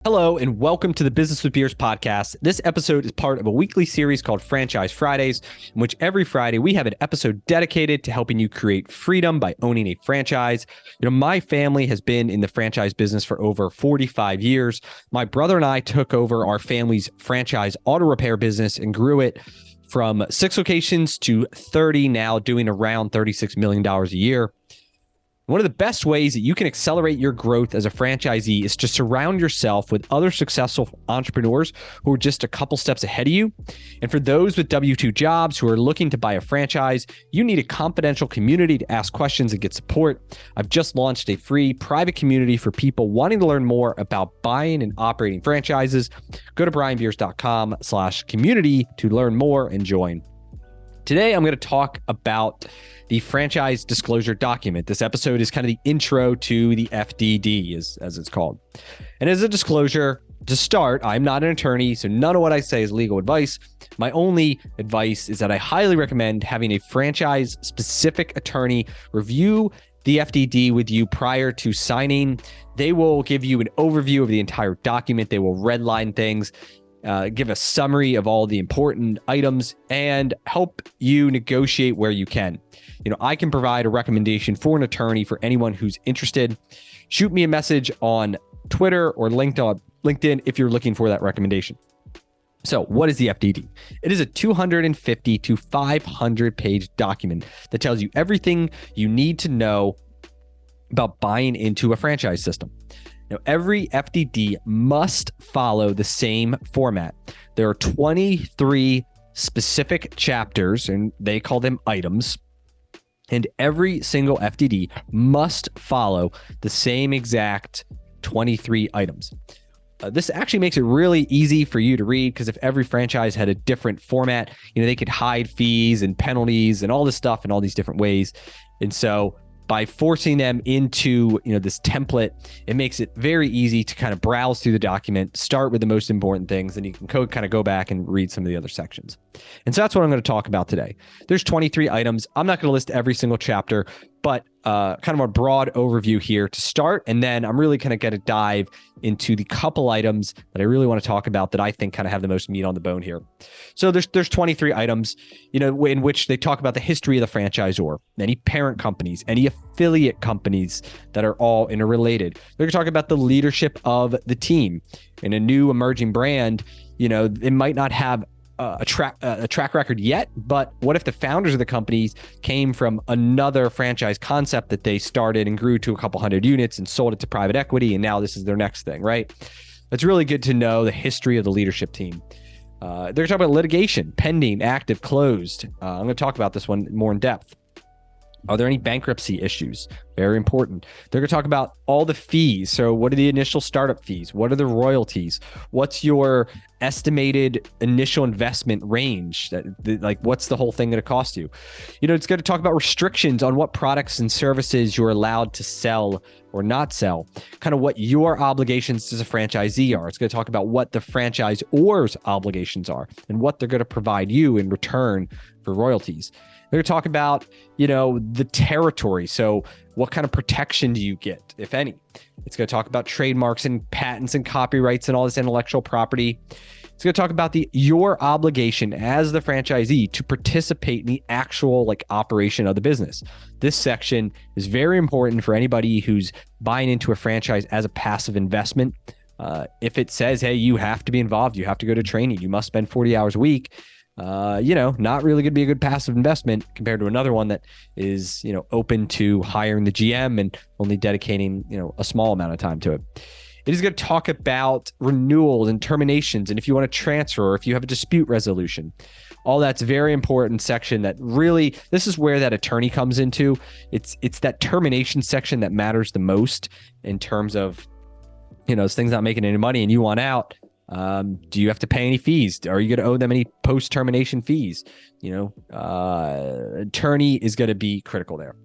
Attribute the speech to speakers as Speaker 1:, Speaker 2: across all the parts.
Speaker 1: Hello, and welcome to the Business with Beers podcast. This episode is part of a weekly series called Franchise Fridays, in which every Friday we have an episode dedicated to helping you create freedom by owning a franchise. My family has been in the franchise business for over 45 years. My brother and I took over our family's franchise auto repair business and grew it from 6 locations to 30, now doing around $36 million a year. One of the best ways that you can accelerate your growth as a franchisee is to surround yourself with other successful entrepreneurs who are just a couple steps ahead of you. And for those with W-2 jobs who are looking to buy a franchise, you need a confidential community to ask questions and get support. I've just launched a free private community for people wanting to learn more about buying and operating franchises. Go to brianbeers.com/community to learn more and join. Today, I'm going to talk about the franchise disclosure document. This episode is kind of the intro to the FDD, as it's called. And as a disclosure, to start, I'm not an attorney, so none of what I say is legal advice. My only advice is that I highly recommend having a franchise-specific attorney review the FDD with you prior to signing. They will give you an overview of the entire document. They will redline things, give a summary of all the important items, and help you negotiate where you can. I can provide a recommendation for an attorney for anyone who's interested. Shoot me a message on Twitter or LinkedIn if you're looking for that recommendation. So what is the FDD? It is a 250 to 500 page document that tells you everything you need to know about buying into a franchise system. Now, every FDD must follow the same format. There are 23 specific chapters, and they call them items. And every single FDD must follow the same exact 23 items. This actually makes it really easy for you to read, because if every franchise had a different format, they could hide fees and penalties and all this stuff in all these different ways. And so by forcing them into this template, it makes it very easy to kind of browse through the document, start with the most important things, and you can kind of go back and read some of the other sections. And so that's what I'm going to talk about today. There's 23 items. I'm not going to list every single chapter, but kind of a broad overview here to start. And then I'm really kind of going to dive into the couple items that I really want to talk about that I think kind of have the most meat on the bone here. So there's 23 items, in which they talk about the history of the franchisor, any parent companies, any affiliate companies that are all interrelated. They're going to talk about the leadership of the team. In a new emerging brand, it might not have a track record yet, but what if the founders of the companies came from another franchise concept that they started and grew to a couple hundred units and sold it to private equity, and now this is their next thing, right? It's really good to know the history of the leadership team. They're going to talk about litigation, pending, active, closed. I'm going to talk about this one more in depth. Are there any bankruptcy issues? Very important. They're going to talk about all the fees. So what are the initial startup fees? What are the royalties? What's your estimated initial investment range? What's the whole thing going to cost you? It's going to talk about restrictions on what products and services you're allowed to sell or not sell, kind of what your obligations as a franchisee are. It's going to talk about what the franchisor's obligations are and what they're going to provide you in return for royalties. They're going to talk about, the territory. So what kind of protection do you get, if any? It's going to talk about trademarks and patents and copyrights and all this intellectual property. It's going to talk about your obligation as the franchisee to participate in the actual operation of the business. This section is very important for anybody who's buying into a franchise as a passive investment. If it says, hey, you have to be involved, you have to go to training, you must spend 40 hours a week, not really going to be a good passive investment compared to another one that is, open to hiring the GM and only dedicating, a small amount of time to it. It is going to talk about renewals and terminations, and if you want to transfer or if you have a dispute resolution. All that's very important section that really, this is where that attorney comes into. It's that termination section that matters the most in terms of, this thing's not making any money and you want out. Do you have to pay any fees? Are you going to owe them any post-termination fees? Attorney is going to be critical there.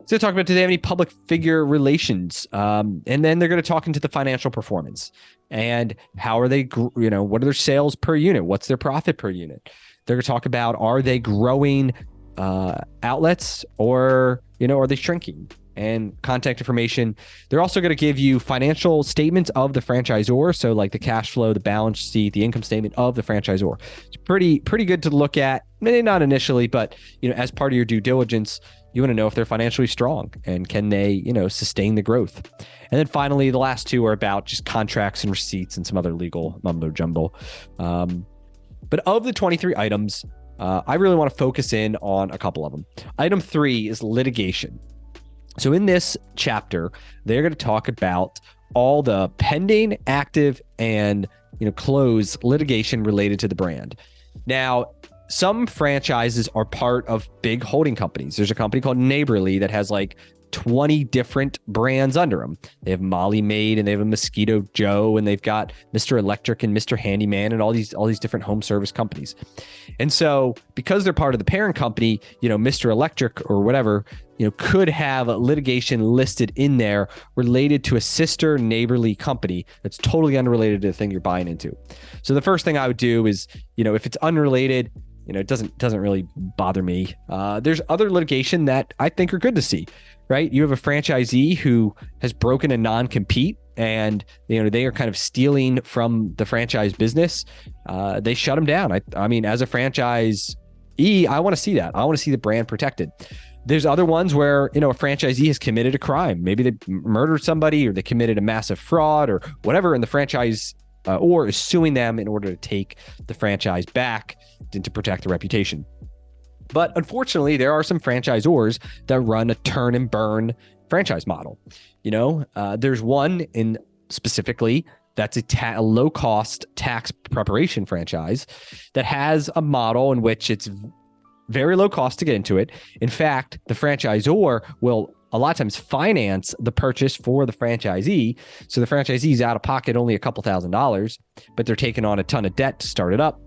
Speaker 1: So talk about, do they have any public figure relations? And then they're going to talk into the financial performance and how are they, what are their sales per unit? What's their profit per unit? They're going to talk about, are they growing outlets or, are they shrinking? and contact information. They're also going to give you financial statements of the franchisor. So like the cash flow, the balance sheet, the income statement of the franchisor. It's pretty good to look at. Maybe not initially, but as part of your due diligence, you want to know if they're financially strong and can they, sustain the growth. And then finally, the last two are about just contracts and receipts and some other legal mumbo jumbo. But of the 23 items, I really want to focus in on a couple of them. Item 3 is litigation. So in this chapter, they're going to talk about all the pending, active, and closed litigation related to the brand. Now, some franchises are part of big holding companies. There's a company called Neighborly that has like 20 different brands under them. They have Molly Maid and they have a Mosquito Joe and they've got Mr. Electric and Mr. Handyman and all these different home service companies. And so because they're part of the parent company, Mr. Electric or whatever, could have litigation listed in there related to a sister Neighborly company that's totally unrelated to the thing you're buying into. So the first thing I would do is, if it's unrelated, it doesn't really bother me. There's other litigation that I think are good to see, right? You have a franchisee who has broken a non-compete and they are kind of stealing from the franchise business. They shut them down. I mean, as a franchisee, I want to see that. I want to see the brand protected. There's other ones where, a franchisee has committed a crime. Maybe they murdered somebody or they committed a massive fraud or whatever, and the franchise or is suing them in order to take the franchise back and to protect the reputation. But unfortunately, there are some franchisors that run a turn and burn franchise model. There's one in specifically that's a low-cost tax preparation franchise that has a model in which it's very low cost to get into it. In fact, the franchisor will a lot of times finance the purchase for the franchisee. So the franchisee's out of pocket only a couple $1,000s, but they're taking on a ton of debt to start it up.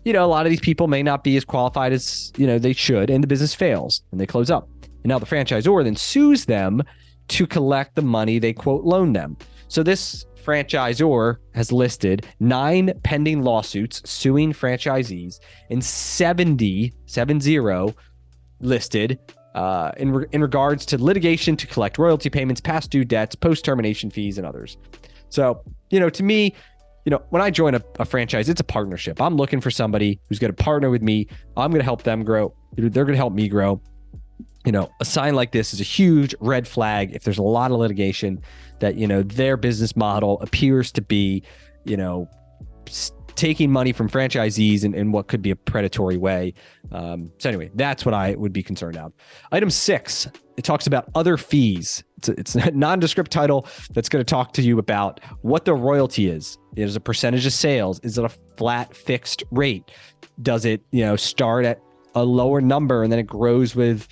Speaker 1: A lot of these people may not be as qualified as, they should, and the business fails and they close up. And now the franchisor then sues them to collect the money they quote loaned them. So this franchisor has listed 9 pending lawsuits suing franchisees and 70 listed in regards to litigation to collect royalty payments, past due debts, post-termination fees, and others. So, to me, when I join a franchise, it's a partnership. I'm looking for somebody who's going to partner with me. I'm going to help them grow. They're going to help me grow. A sign like this is a huge red flag if there's a lot of litigation that, their business model appears to be, taking money from franchisees in what could be a predatory way. So anyway, that's what I would be concerned about. Item 6, it talks about other fees. It's a nondescript title that's going to talk to you about what the royalty is. Is it a percentage of sales? Is it a flat fixed rate? Does it, start at a lower number and then it grows with,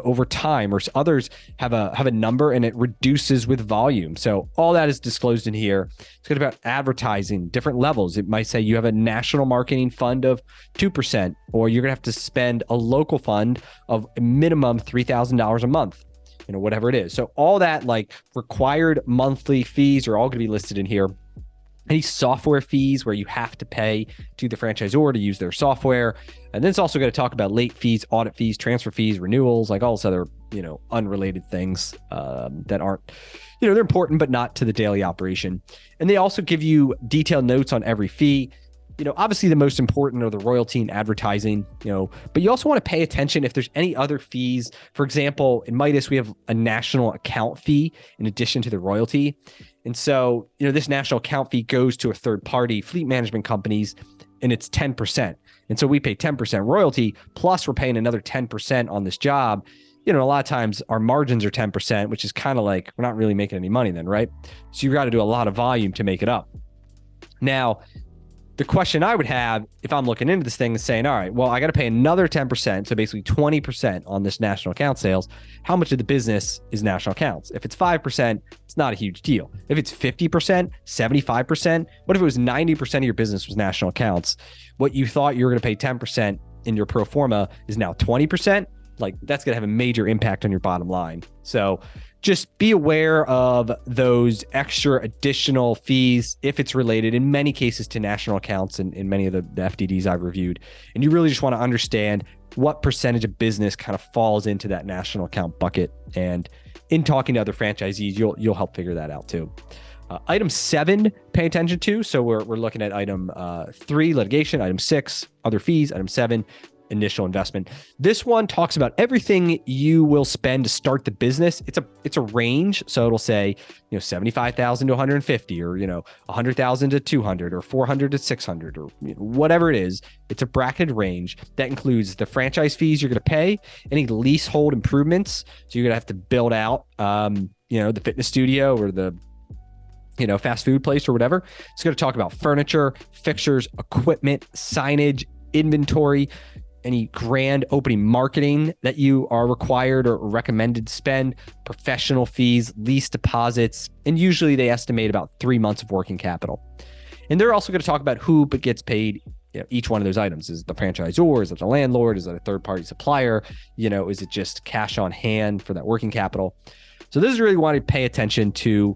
Speaker 1: over time, or others have a number and it reduces with volume. So all that is disclosed in here. It's good about advertising, different levels. It might say you have a national marketing fund of 2%, or you're gonna have to spend a local fund of a minimum $3,000 a month, whatever it is. So all that like required monthly fees are all gonna be listed in here. Any software fees where you have to pay to the franchisor to use their software. And then it's also going to talk about late fees, audit fees, transfer fees, renewals, like all this other, unrelated things that aren't, they're important, but not to the daily operation. And they also give you detailed notes on every fee. Obviously the most important are the royalty and advertising, but you also want to pay attention if there's any other fees. For example, in Midas, we have a national account fee in addition to the royalty. And so, this national account fee goes to a third party fleet management companies and it's 10%. And so we pay 10% royalty, plus we're paying another 10% on this job. A lot of times our margins are 10%, which is kind of like, we're not really making any money then, right? So you've got to do a lot of volume to make it up. Now, the question I would have if I'm looking into this thing is saying, all right, well, I got to pay another 10%, so basically 20% on this national account sales. How much of the business is national accounts? If it's 5%, it's not a huge deal. If it's 50%, 75%, what if it was 90% of your business was national accounts? What you thought you were going to pay 10% in your pro forma is now 20%. Like that's going to have a major impact on your bottom line. So just be aware of those extra additional fees if it's related in many cases to national accounts and in many of the FDDs I've reviewed. And you really just want to understand what percentage of business kind of falls into that national account bucket. And in talking to other franchisees, you'll help figure that out too. Item 7, pay attention to. So we're looking at item 3, litigation, item 6, other fees, item 7, initial investment. This one talks about everything you will spend to start the business. It's a range. So it'll say, 75,000 to 150, or, 100,000 to 200, or 400 to 600, or whatever it is. It's a bracketed range that includes the franchise fees you're going to pay, any leasehold improvements. So you're going to have to build out, the fitness studio or the fast food place or whatever. It's going to talk about furniture, fixtures, equipment, signage, inventory, any grand opening marketing that you are required or recommended to spend, professional fees, lease deposits, and usually they estimate about 3 months of working capital. And they're also going to talk about who gets paid each one of those items. Is it the franchisor? Is it the landlord? Is it a third-party supplier? Is it just cash on hand for that working capital? So this is really wanting to pay attention to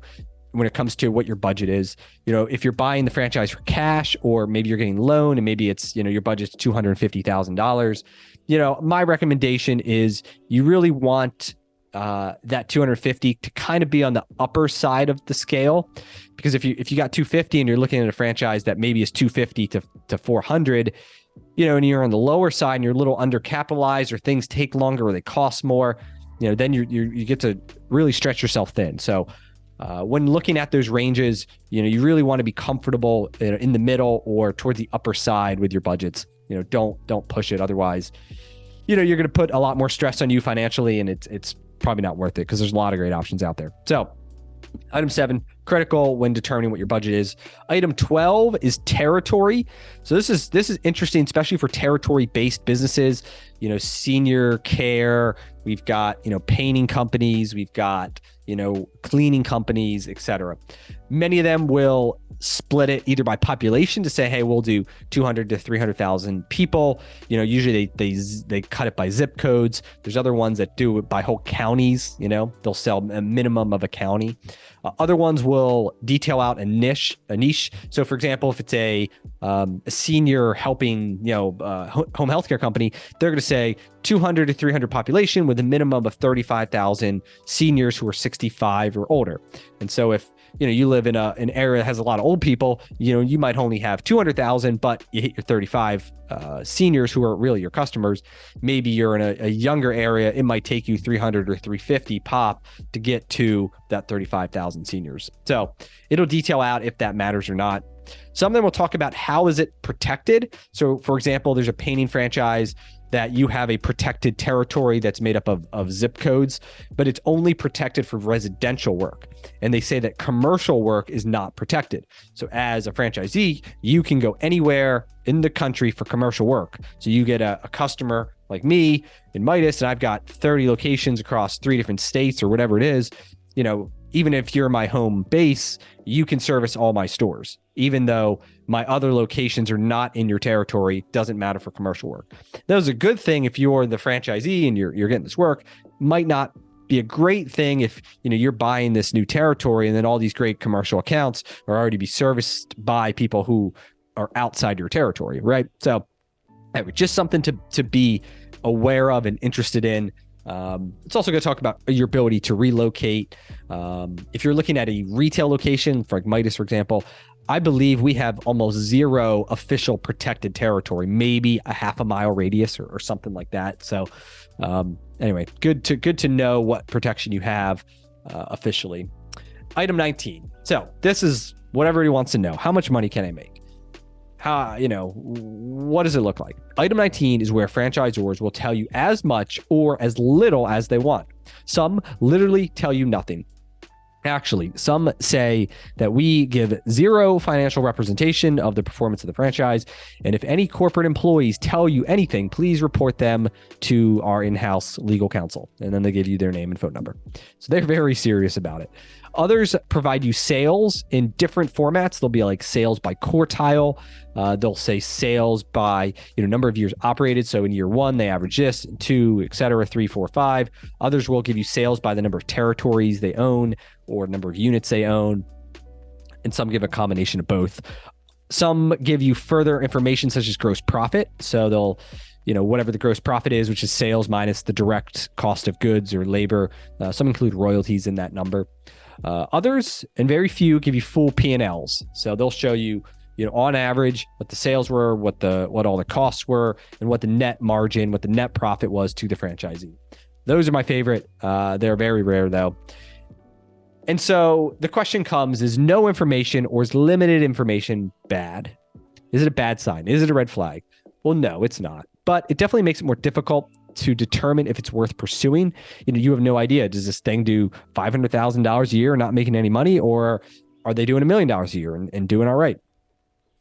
Speaker 1: when it comes to what your budget is. If you're buying the franchise for cash, or maybe you're getting a loan and maybe it's, your budget's $250,000. My recommendation is you really want that 250 to kind of be on the upper side of the scale, because if you got 250 and you're looking at a franchise that maybe is 250 to 400, and you're on the lower side and you're a little undercapitalized, or things take longer, or they cost more, then you get to really stretch yourself thin. So when looking at those ranges, you really want to be comfortable in the middle or towards the upper side with your budgets. Don't push it. Otherwise, you're going to put a lot more stress on you financially, and it's probably not worth it, because there's a lot of great options out there. So item 7, critical when determining what your budget is. Item 12 is territory. So this is interesting, especially for territory-based businesses, senior care. We've got, painting companies. We've got, cleaning companies, etc. Many of them will split it either by population to say, hey, we'll do 200 to 300,000 people. Usually they cut it by zip codes. There's other ones that do it by whole counties. They'll sell a minimum of a county. Other ones will detail out a niche. So for example, if it's a senior helping, home healthcare company, they're going to say 200 to 300 population with a minimum of 35,000 seniors who are 65 or older. And so if you live in an area that has a lot of old people, you might only have 200,000, but you hit your 35 seniors who are really your customers. Maybe you're in a younger area. It might take you 300 or 350 pop to get to that 35,000 seniors. So it'll detail out if that matters or not. Some of them will talk about how is it protected. So for example, there's a painting franchise that you have a protected territory that's made up of zip codes, but it's only protected for residential work. And they say that commercial work is not protected. So as a franchisee, you can go anywhere in the country for commercial work. So you get a customer like me in Midas, and I've got 30 locations across 3 different states or whatever it is. Even if you're my home base, you can service all my stores, even though my other locations are not in your territory. Doesn't matter for commercial work. That was a good thing if you're the franchisee and you're getting this work. Might not be a great thing if you're buying this new territory and then all these great commercial accounts are already be serviced by people who are outside your territory, right? So just something to be aware of and interested in. It's also going to talk about your ability to relocate. If you're looking at a retail location, for like Midas, for example, I believe we have almost 0 official protected territory, maybe a half a mile radius or something like that. So anyway, good to know what protection you have officially. Item 19. So this is what everybody wants to know. How much money can I make? What does it look like? Item 19 is where franchisors will tell you as much or as little as they want. Some literally tell you nothing. Actually, some say that we give 0 financial representation of the performance of the franchise. And if any corporate employees tell you anything, please report them to our in-house legal counsel. And then they give you their name and phone number. So they're very serious about it. Others provide you sales in different formats. They'll be like sales by quartile. They'll say sales by number of years operated. So in year 1, they average this, 2, et cetera, 3, 4, 5. Others will give you sales by the number of territories they own or number of units they own. And some give a combination of both. Some give you further information such as gross profit. So they'll whatever the gross profit is, which is sales minus the direct cost of goods or labor. Some include royalties in that number. Others, and very few, give you full P&Ls. So they'll show you, on average, what the sales were, what all the costs were, and what the net margin, what the net profit was to the franchisee. Those are my favorite. They're very rare, though. And so the question comes, is no information or is limited information bad? Is it a bad sign? Is it a red flag? Well, no, it's not. But it definitely makes it more difficult to determine if it's worth pursuing. You have no idea. Does this thing do $500,000 a year and not making any money? Or are they doing $1 million a year and doing all right?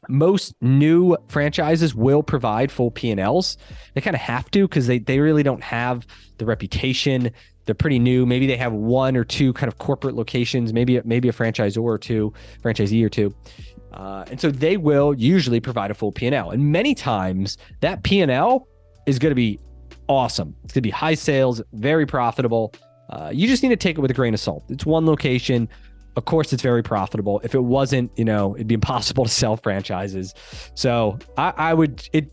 Speaker 1: Most new franchises will provide full P&Ls. They kind of have to, because they really don't have the reputation. They're pretty new. Maybe they have one or two kind of corporate locations, maybe a franchisee or two. And so they will usually provide a full P&L. And many times that P&L is going to be awesome. It's going to be high sales, very profitable. You just need to take it with a grain of salt. It's one location. Of course, it's very profitable. If it wasn't, it'd be impossible to sell franchises. So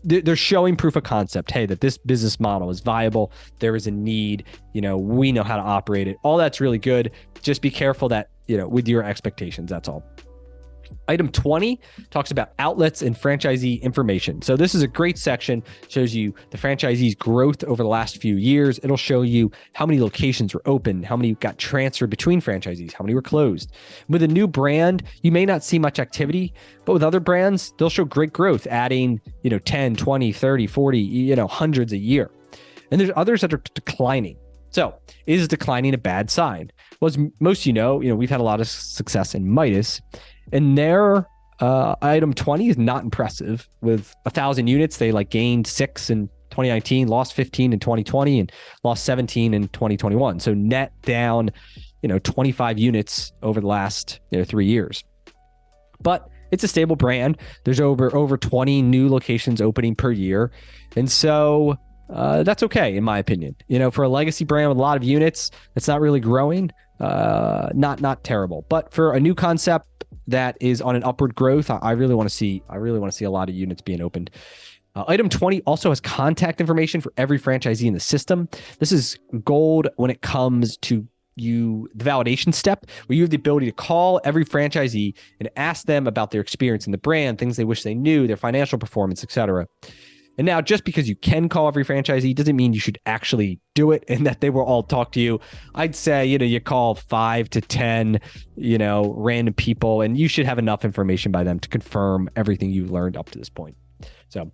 Speaker 1: they're showing proof of concept. Hey, that this business model is viable. There is a need. We know how to operate it. All that's really good. Just be careful that, with your expectations, that's all. Item 20 talks about outlets and franchisee information. So this is a great section, shows you the franchisee's growth over the last few years. It'll show you how many locations were open, how many got transferred between franchisees, how many were closed. With a new brand, you may not see much activity, but with other brands, they'll show great growth, adding, 10, 20, 30, 40, hundreds a year. And there's others that are declining. So is declining a bad sign? Well, as most we've had a lot of success in Midas. And their item 20 is not impressive. With 1,000 units, they gained 6 in 2019, lost 15 in 2020, and lost 17 in 2021. So net down, 25 units over the last 3 years. But it's a stable brand. There's over 20 new locations opening per year, and so that's okay in my opinion. For a legacy brand with a lot of units, it's not really growing. Not terrible, but for a new concept that is on an upward growth, I really want to see a lot of units being opened. Item 20 also has contact information for every franchisee in the system. This is gold when it comes to the validation step, where you have the ability to call every franchisee and ask them about their experience in the brand, things they wish they knew, their financial performance, etc. And now, just because you can call every franchisee doesn't mean you should actually do it and that they will all talk to you. I'd say, you call 5 to 10, random people, and you should have enough information by them to confirm everything you've learned up to this point. So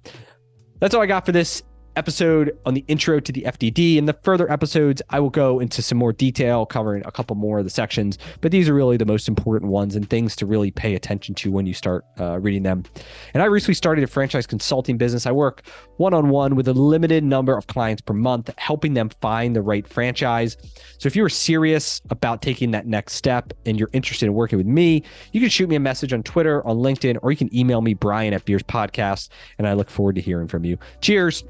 Speaker 1: that's all I got for this episode on the intro to the FDD. In the further episodes, I will go into some more detail, covering a couple more of the sections, but these are really the most important ones and things to really pay attention to when you start reading them. And I recently started a franchise consulting business. I work one-on-one with a limited number of clients per month, helping them find the right franchise. So if you are serious about taking that next step and you're interested in working with me, you can shoot me a message on Twitter, on LinkedIn, or you can email me, Brian@Beers Podcast, and I look forward to hearing from you. Cheers.